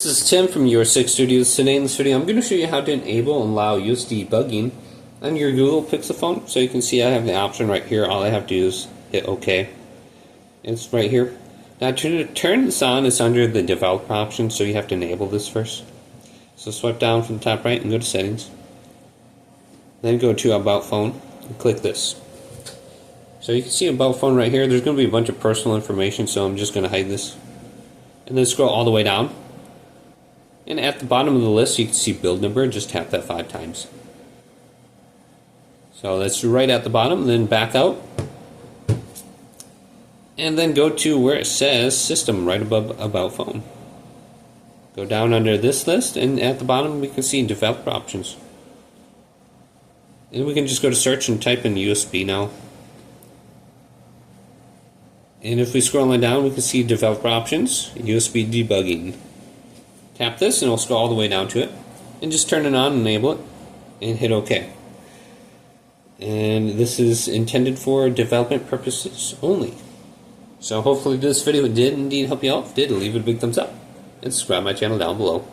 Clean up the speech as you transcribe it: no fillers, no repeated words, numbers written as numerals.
This is Tim from Your 6 Studios. Today in this video I'm going to show you how to enable and allow use debugging on your Google Pixel phone. So you can see I have the option right here. All I have to do is hit OK. It's right here. Now to turn this on, it's under the developer option, so you have to enable this first. So swipe down from the top right and go to settings. Then go to About Phone and click this. So you can see About Phone right here. There's going to be a bunch of personal information, so I'm just going to hide this. And then scroll all the way down. And at the bottom of the list you can see build number, just tap that 5 times. So that's right at the bottom, then back out. And then go to where it says system right above About Phone. Go down under this list, and at the bottom we can see developer options. And we can just go to search and type in USB now. And if we scroll on down we can see developer options, USB debugging. Tap this and it'll scroll all the way down to it. And just turn it on, enable it, and hit OK. And this is intended for development purposes only. So hopefully this video did indeed help you out. If it did, leave it a big thumbs up. And subscribe to my channel down below.